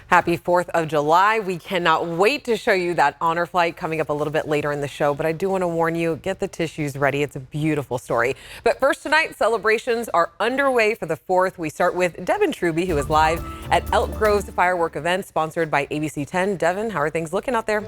Happy 4th of July. We cannot wait to show you that honor flight coming up a little bit later in the show. But I do want to warn you, get the tissues ready. It's a beautiful story. But first tonight, celebrations are underway for the 4th. We start with Devin Truby, who is live at Elk Grove's firework event sponsored by ABC 10. Devin, how are things looking out there?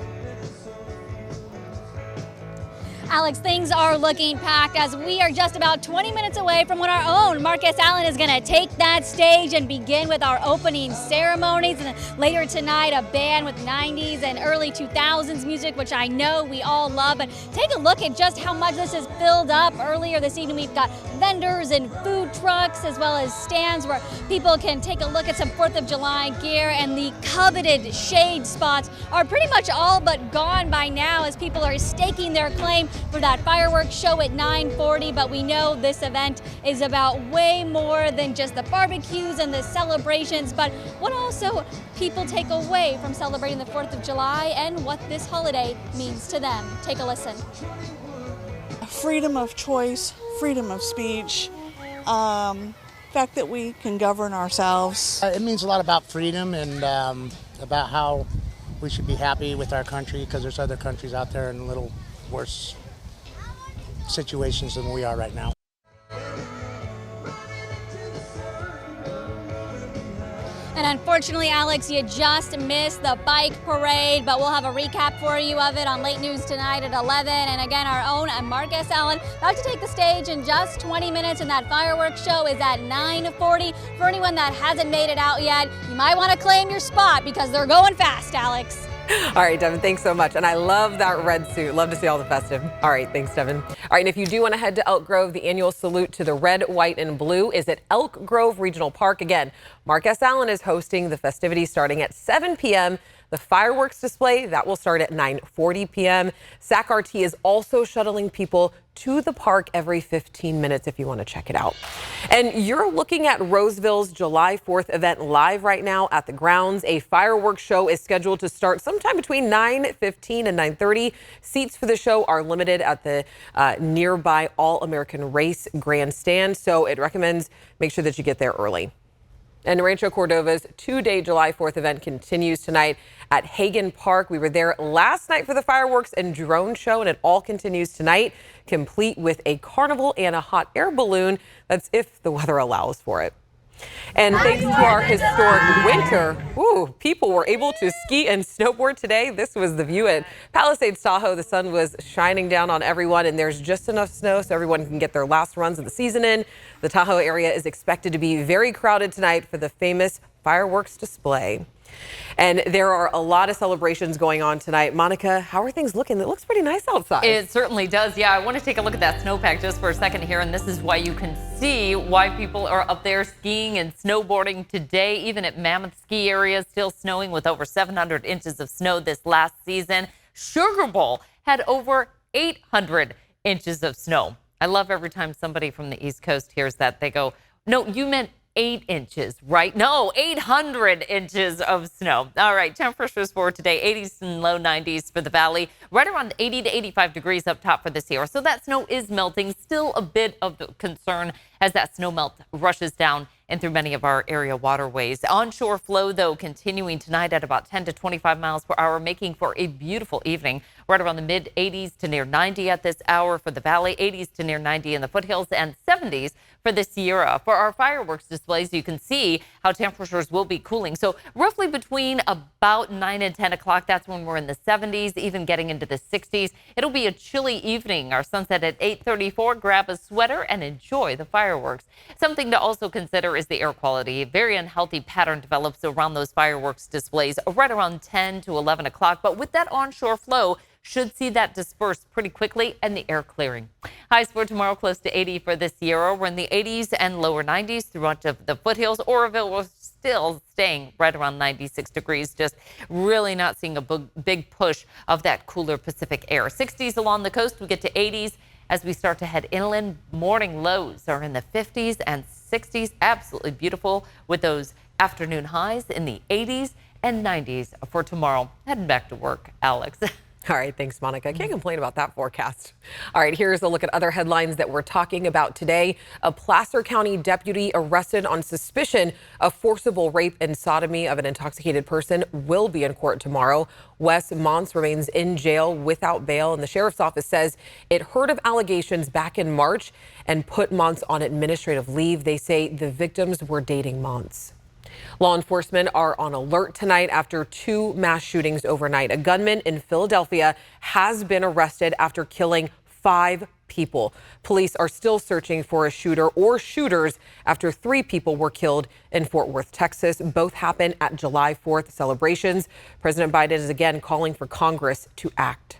Alex, things are looking packed as we are just about 20 minutes away from when our own Marcus Allen is going to take that stage and begin with our opening ceremonies. And then later tonight, a band with 90s and early 2000s music, which I know we all love. But take a look at just how much this is filled up. Earlier this evening, we've got vendors and food trucks as well as stands where people can take a look at some 4th of July gear. And the coveted shade spots are pretty much all but gone by now as people are staking their claim for that fireworks show at 9:40, but we know this event is about way more than just the barbecues and the celebrations, but what also people take away from celebrating the 4th of July and what this holiday means to them. Take a listen. Freedom of choice, freedom of speech, fact that we can govern ourselves. It means a lot about freedom and about how we should be happy with our country because there's other countries out there in a little worse situations than we are right now. And unfortunately, Alex, you just missed the bike parade, but we'll have a recap for you of it on late news tonight at 11. And again, our own Marcus Allen about to take the stage in just 20 minutes, and that fireworks show is at 9:40. For anyone that hasn't made it out yet, you might want to claim your spot because they're going fast, Alex. All right, Devin, thanks so much. And I love that red suit. Love to see all the festive. All right, thanks, Devin. All right, and if you do want to head to Elk Grove, the annual salute to the red, white, and blue is at Elk Grove Regional Park. Again, Marcus Allen is hosting the festivities starting at 7 p.m. The fireworks display, that will start at 9:40 p.m. SAC RT is also shuttling people to the park every 15 minutes if you want to check it out. And you're looking at Roseville's July 4th event live right now at the grounds. A fireworks show is scheduled to start sometime between 9:15 and 9:30. Seats for the show are limited at the nearby All-American Race Grandstand, so it recommends make sure that you get there early. And Rancho Cordova's two-day July 4th event continues tonight at Hagen Park. We were there last night for the fireworks and drone show, and it all continues tonight, complete with a carnival and a hot air balloon. That's if the weather allows for it. And thanks to our historic winter, people were able to ski and snowboard today. This was the view at Palisades Tahoe. The sun was shining down on everyone, and there's just enough snow so everyone can get their last runs of the season in. The Tahoe area is expected to be very crowded tonight for the famous fireworks display. And there are a lot of celebrations going on tonight. Monica, how are things looking? It looks pretty nice outside. It certainly does. Yeah, I want to take a look at that snowpack just for a second here. And this is why you can see why people are up there skiing and snowboarding today. Even at Mammoth Ski Area, still snowing with over 700 inches of snow this last season. Sugar Bowl had over 800 inches of snow. I love every time somebody from the East Coast hears that. They go, no, you meant 8 inches, right? No, 800 inches of snow. All right, temperatures for today, 80s and low 90s for the valley, right around 80 to 85 degrees up top for this year. So that snow is melting, still a bit of concern as that snow melt rushes down and through many of our area waterways. Onshore flow, though, continuing tonight at about 10 to 25 miles per hour, making for a beautiful evening. Right around the mid 80s to near 90 at this hour for the valley, 80s to near 90 in the foothills, and 70s for the Sierra. For our fireworks displays, you can see how temperatures will be cooling. So roughly between about 9 and 10 o'clock, that's when we're in the 70s, even getting into the 60s. It'll be a chilly evening. Our sunset at 8:34. Grab a sweater and enjoy the fireworks. Something to also consider is the air quality. A very unhealthy pattern develops around those fireworks displays right around 10 to 11 o'clock. But with that onshore flow, should see that disperse pretty quickly and the air clearing. Highs for tomorrow close to 80 for this Sierra. We're in the 80s and lower 90s throughout the foothills. Oroville was still staying right around 96 degrees. Just really not seeing a big push of that cooler Pacific air. 60s along the coast. We get to 80s as we start to head inland. Morning lows are in the 50s and 60s. Absolutely beautiful with those afternoon highs in the 80s and 90s for tomorrow. Heading back to work, Alex. All right, thanks, Monica. Can't complain about that forecast. All right, here's a look at other headlines that we're talking about today. A Placer County deputy arrested on suspicion of forcible rape and sodomy of an intoxicated person will be in court tomorrow. Wes Mons remains in jail without bail, and the sheriff's office says it heard of allegations back in March and put Mons on administrative leave. They say the victims were dating Mons. Law enforcement are on alert tonight after 2 mass shootings overnight. A gunman in Philadelphia has been arrested after killing 5 people. Police are still searching for a shooter or shooters after 3 people were killed in Fort Worth, Texas. Both happened at July 4th celebrations. President Biden is again calling for Congress to act.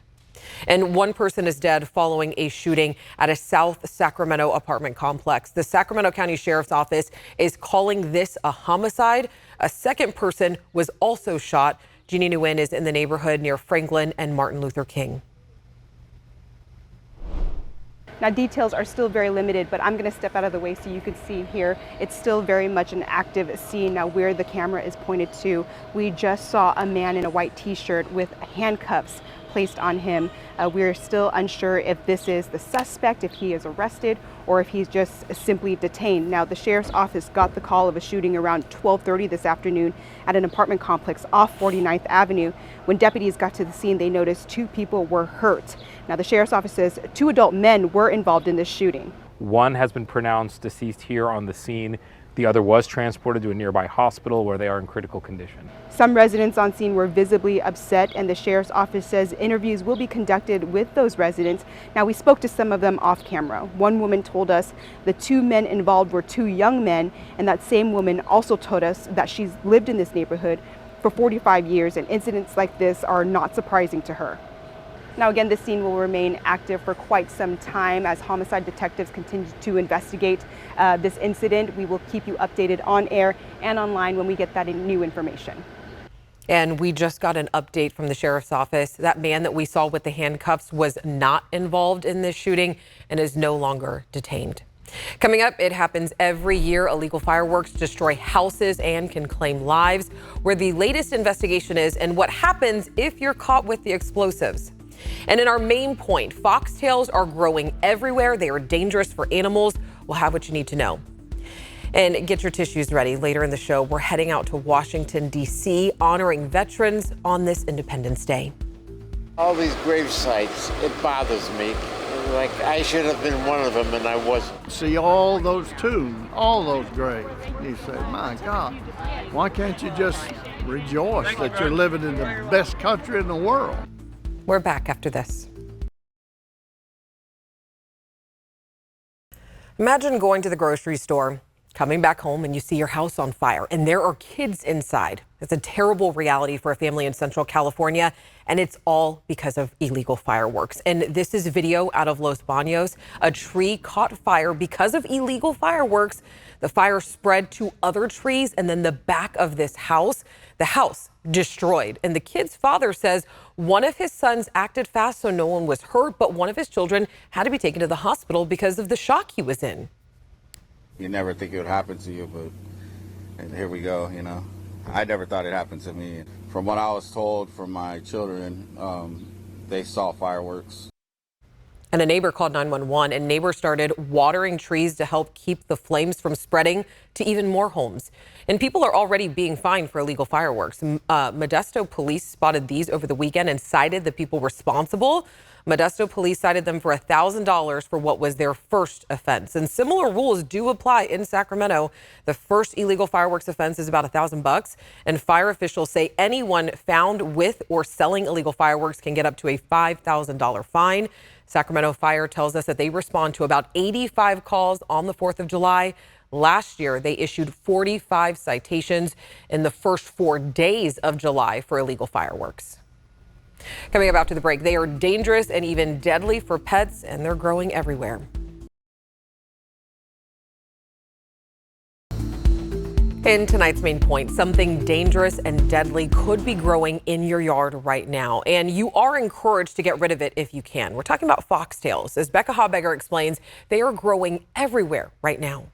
And 1 person is dead following a shooting at a South Sacramento apartment complex. The Sacramento County Sheriff's Office is calling this a homicide. A second person was also shot. Jeannie Nguyen is in the neighborhood near Franklin and Martin Luther King. Now, details are still very limited, but I'm going to step out of the way so you can see here. It's still very much an active scene. Now, where the camera is pointed to, we just saw a man in a white T-shirt with handcuffs placed on him. We're still unsure if this is the suspect, if he is arrested, or if he's just simply detained. Now, the sheriff's office got the call of a shooting around 12:30 this afternoon at an apartment complex off 49th Avenue. When deputies got to the scene, they noticed 2 people were hurt. Now, the sheriff's office says 2 adult men were involved in this shooting. One has been pronounced deceased here on the scene. The other was transported to a nearby hospital where they are in critical condition. Some residents on scene were visibly upset, and the sheriff's office says interviews will be conducted with those residents. Now, we spoke to some of them off camera. One woman told us the 2 men involved were 2 young men, and that same woman also told us that she's lived in this neighborhood for 45 years, and incidents like this are not surprising to her. Now, again, this scene will remain active for quite some time as homicide detectives continue to investigate this incident. We will keep you updated on air and online when we get that new information. And we just got an update from the sheriff's office. That man that we saw with the handcuffs was not involved in this shooting and is no longer detained. Coming up, it happens every year. Illegal fireworks destroy houses and can claim lives. Where the latest investigation is and what happens if you're caught with the explosives. And in our main point, foxtails are growing everywhere. They are dangerous for animals. We'll have what you need to know. And get your tissues ready. Later in the show, we're heading out to Washington, D.C., honoring veterans on this Independence Day. All these grave sites, it bothers me. Like, I should have been one of them, and I wasn't. See all those tombs, all those graves. You say, my God, why can't you just rejoice that you're living in the best country in the world? We're back after this. Imagine going to the grocery store, coming back home, and you see your house on fire, and there are kids inside. It's a terrible reality for a family in Central California, and it's all because of illegal fireworks. And this is video out of Los Baños. A tree caught fire because of illegal fireworks. The fire spread to other trees, and then the back of this house, the house destroyed. And the kid's father says one of his sons acted fast so no one was hurt, but one of his children had to be taken to the hospital because of the shock he was in. You never think it would happen to you, but and here we go, you know. I never thought it happened to me. From what I was told from my children, they saw fireworks. And a neighbor called 911, and neighbors started watering trees to help keep the flames from spreading to even more homes. And people are already being fined for illegal fireworks. Modesto police spotted these over the weekend and cited the people responsible. Modesto police cited them for $1,000 for what was their first offense. And similar rules do apply in Sacramento. The first illegal fireworks offense is about $1,000. And fire officials say anyone found with or selling illegal fireworks can get up to a $5,000 fine. Sacramento Fire tells us that they respond to about 85 calls on the 4th of July. Last year, they issued 45 citations in the first 4 days of July for illegal fireworks. Coming up after the break, they are dangerous and even deadly for pets, and they're growing everywhere. In tonight's main point, something dangerous and deadly could be growing in your yard right now, and you are encouraged to get rid of it if you can. We're talking about foxtails. As Becca Habegger explains, they are growing everywhere right now.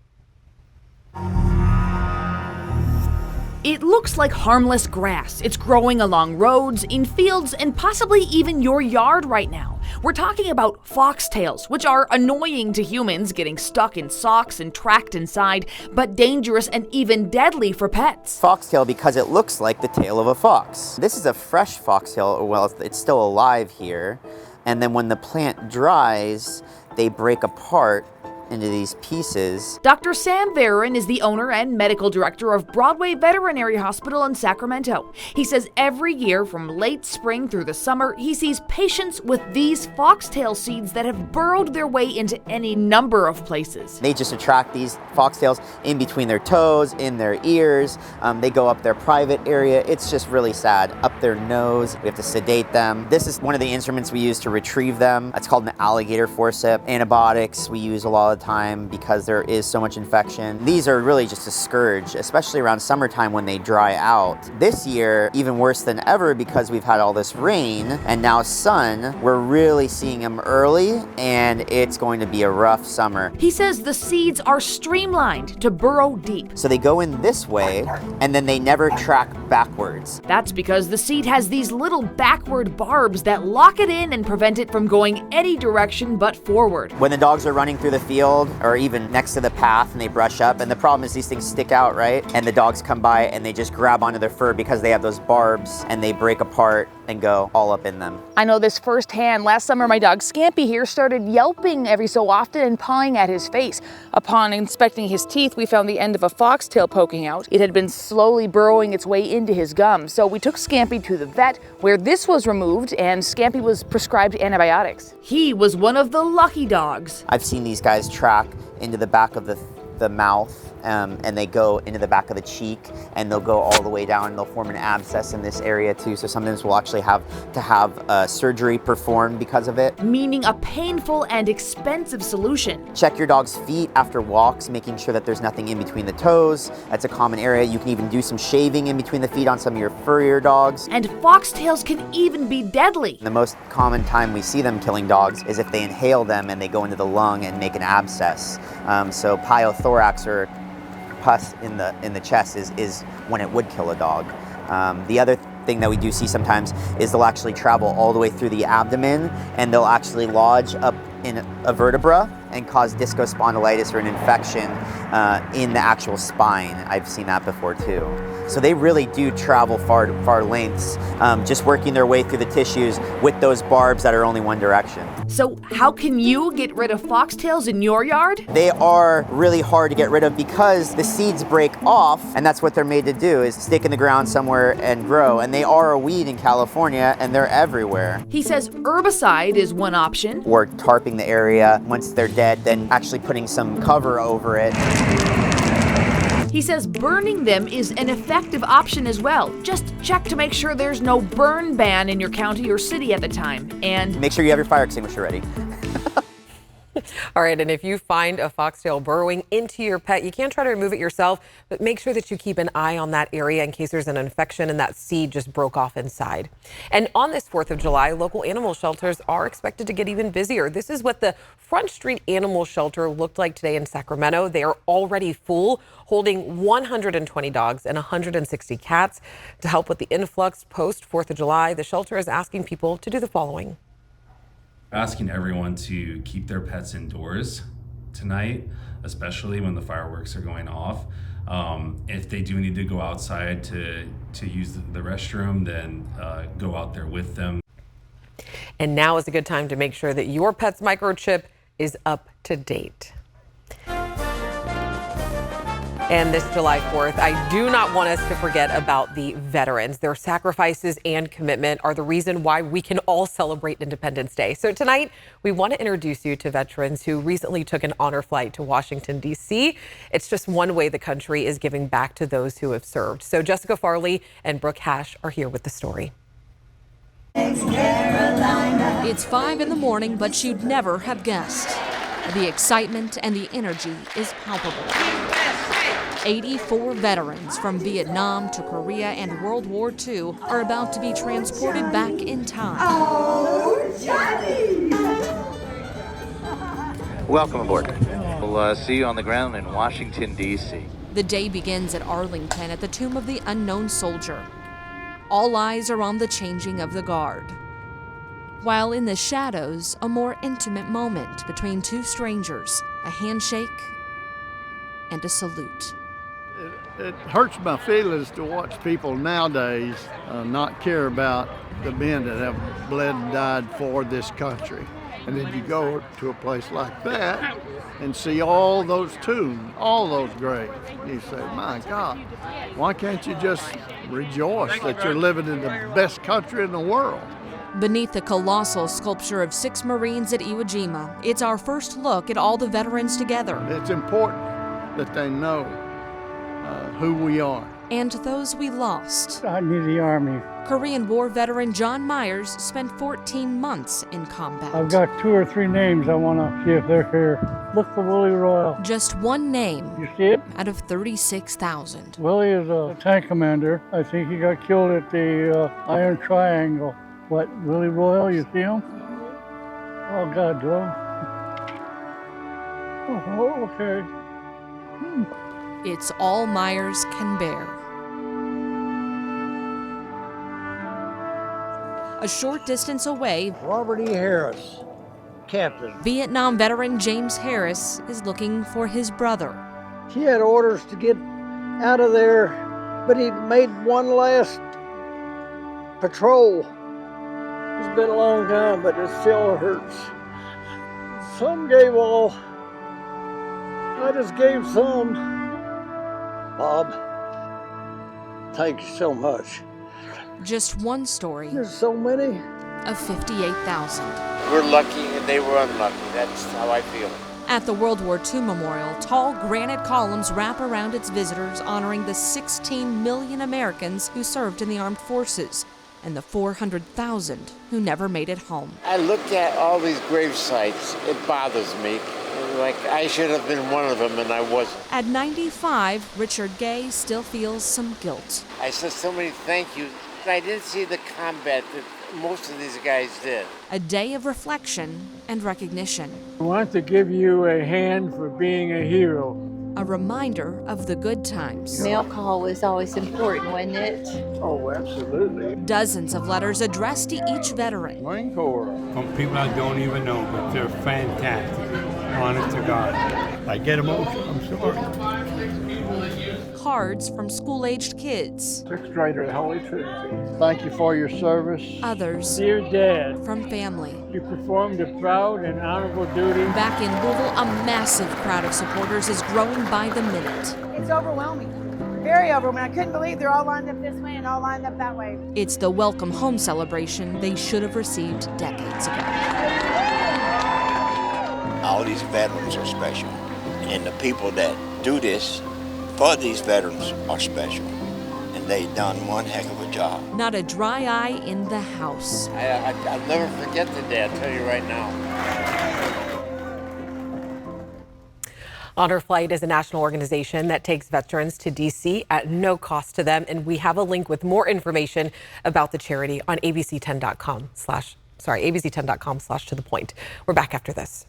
It looks like harmless grass. It's growing along roads, in fields, and possibly even your yard right now. We're talking about foxtails, which are annoying to humans, getting stuck in socks and trapped inside, but dangerous and even deadly for pets. Foxtail because it looks like the tail of a fox. This is a fresh foxtail, well, it's still alive here, and then when the plant dries, they break apart into these pieces. Dr. Sam Varon is the owner and medical director of Broadway Veterinary Hospital in Sacramento. He says every year from late spring through the summer, he sees patients with these foxtail seeds that have burrowed their way into any number of places. They just attract these foxtails in between their toes, in their ears. They go up their private area. It's just really sad. Up their nose. We have to sedate them. This is one of the instruments we use to retrieve them. It's called an alligator forceps. Antibiotics we use a lot of the time because there is so much infection. These are really just a scourge, especially around summertime when they dry out. This year, even worse than ever because we've had all this rain and now sun, we're really seeing them early and it's going to be a rough summer. He says the seeds are streamlined to burrow deep. So they go in this way and then they never track backwards. That's because the seed has these little backward barbs that lock it in and prevent it from going any direction but forward. When the dogs are running through the field or even next to the path and they brush up, and the problem is these things stick out, right? And the dogs come by and they just grab onto their fur because they have those barbs and they break apart and go all up in them. I know this firsthand. Last summer, my dog Scampy here started yelping every so often and pawing at his face. Upon inspecting his teeth, we found the end of a foxtail poking out. It had been slowly burrowing its way into his gum. So we took Scampy to the vet where this was removed and Scampy was prescribed antibiotics. He was one of the lucky dogs. I've seen these guys track into the back of the mouth and they go into the back of the cheek and they'll go all the way down and they'll form an abscess in this area too. So sometimes we'll actually have to have surgery performed because of it. Meaning a painful and expensive solution. Check your dog's feet after walks, making sure that there's nothing in between the toes. That's a common area. You can even do some shaving in between the feet on some of your furrier dogs. And foxtails can even be deadly. The most common time we see them killing dogs is if they inhale them and they go into the lung and make an abscess. So pyothorax or pus in the chest is when it would kill a dog. The other thing that we do see sometimes is they'll actually travel all the way through the abdomen and they'll actually lodge up in a vertebra and cause discospondylitis or an infection in the actual spine. I've seen that before too. So they really do travel far lengths, just working their way through the tissues with those barbs that are only one direction. So how can you get rid of foxtails in your yard? They are really hard to get rid of because the seeds break off, and that's what they're made to do, is stick in the ground somewhere and grow. And they are a weed in California, and they're everywhere. He says herbicide is one option. Or tarping the area once they're dead, then actually putting some cover over it. He says burning them is an effective option as well. Just check to make sure there's no burn ban in your county or city at the time. And make sure you have your fire extinguisher ready. All right, and if you find a foxtail burrowing into your pet, you can try to remove it yourself, but make sure that you keep an eye on that area in case there's an infection and that seed just broke off inside. And on this 4th of July, local animal shelters are expected to get even busier. This is what the Front Street Animal Shelter looked like today in Sacramento. They are already full, holding 120 dogs and 160 cats. To help with the influx post 4th of July, the shelter is asking people to do the following. Asking everyone to keep their pets indoors tonight, especially when the fireworks are going off. If they do need to go outside to use the restroom, then go out there with them. And now is a good time to make sure that your pet's microchip is up to date. And this July 4th, I do not want us to forget about the veterans. Their sacrifices and commitment are the reason why we can all celebrate Independence Day. So tonight, we want to introduce you to veterans who recently took an honor flight to Washington, D.C. It's just one way the country is giving back to those who have served. So Jessica Farley and Brooke Hash are here with the story. It's 5 in the morning, but you'd never have guessed. The excitement and the energy is palpable. 84 veterans from Vietnam to Korea and World War II are about to be transported back in time. Oh, Johnny! Welcome aboard. We'll see you on the ground in Washington, D.C. The day begins at Arlington at the Tomb of the Unknown Soldier. All eyes are on the changing of the guard. While in the shadows, a more intimate moment between two strangers, a handshake and a salute. It hurts my feelings to watch people nowadays not care about the men that have bled and died for this country. And then you go to a place like that and see all those tombs, all those graves. You say, my God, why can't you just rejoice that you're living in the best country in the world? Beneath the colossal sculpture of 6 Marines at Iwo Jima, it's our first look at all the veterans together. It's important that they know who we are. And those we lost. I knew the Army. Korean War veteran John Myers spent 14 months in combat. I've got 2 or 3 names I want to see if they're here. Look for Willie Royal. Just one name. You see it? Out of 36,000. Willie is a tank commander. I think he got killed at the Iron Triangle. What, Willie Royal, you see him? Oh, God, Joe. Oh, okay. It's all Myers can bear. A short distance away, Robert E. Harris, captain. Vietnam veteran James Harris is looking for his brother. He had orders to get out of there, but he made one last patrol. It's been a long time, but it still hurts. Some gave all. I just gave some. Bob, thank you so much. Just one story. There's so many. Of 58,000. We're lucky and they were unlucky. That's how I feel. At the World War II Memorial, tall granite columns wrap around its visitors, honoring the 16 million Americans who served in the armed forces and the 400,000 who never made it home. I look at all these grave sites. It bothers me. Like I should have been one of them and I wasn't. At 95, Richard Gay still feels some guilt. I said so many thank yous. I didn't see the combat that most of these guys did. A day of reflection and recognition. I want to give you a hand for being a hero. A reminder of the good times. Mail call was always important, wasn't it? Oh, absolutely. Dozens of letters addressed to each veteran. Marine Corps. From people I don't even know, but they're fantastic. Honest to God. I get emotional, I'm sorry. Cards from school-aged kids. 6th grader at Holy Trinity. Thank you for your service. Others. Dear Dad. From family. You performed a proud and honorable duty. Back in Louisville, a massive crowd of supporters is growing by the minute. It's overwhelming. Very overwhelming. I couldn't believe they're all lined up this way and all lined up that way. It's the welcome home celebration they should have received decades ago. All these veterans are special, and the people that do this for these veterans are special, and they've done one heck of a job. Not a dry eye in the house. I'll never forget the day, I'll tell you right now. Honor Flight is a national organization that takes veterans to D.C. at no cost to them, and we have a link with more information about the charity on abc10.com/to-the-point. We're back after this.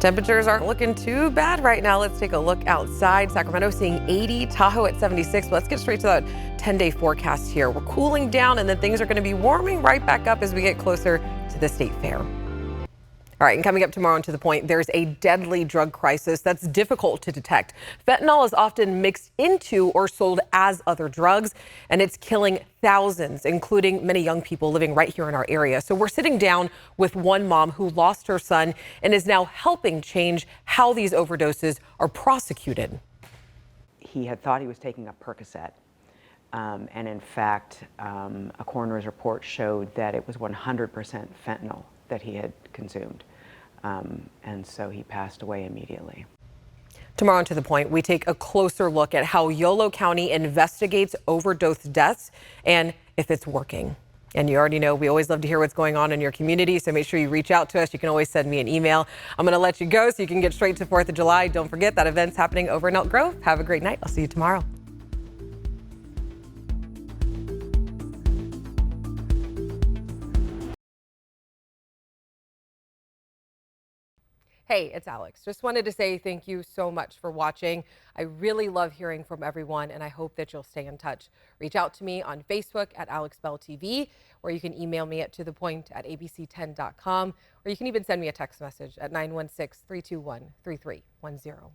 Temperatures aren't looking too bad right now. Let's take a look outside. Sacramento seeing 80, Tahoe at 76. Let's get straight to that 10-day forecast here. We're cooling down and then things are going to be warming right back up as we get closer to the state fair. All right, and coming up tomorrow on To the Point, there's a deadly drug crisis that's difficult to detect. Fentanyl is often mixed into or sold as other drugs, and it's killing thousands, including many young people living right here in our area. So we're sitting down with one mom who lost her son and is now helping change how these overdoses are prosecuted. He had thought he was taking a Percocet. And in fact, a coroner's report showed that it was 100% fentanyl that he had consumed. And so he passed away immediately. Tomorrow on To the Point, we take a closer look at how Yolo County investigates overdose deaths and if it's working. And you already know we always love to hear what's going on in your community, so make sure you reach out to us. You can always send me an email. I'm going to let you go so you can get straight to 4th of July. Don't forget that event's happening over in Elk Grove. Have a great night. I'll see you tomorrow. Hey, it's Alex. Just wanted to say thank you so much for watching. I really love hearing from everyone, and I hope that you'll stay in touch. Reach out to me on Facebook at AlexBellTV, or you can email me at tothepoint@abc10.com, or you can even send me a text message at 916-321-3310.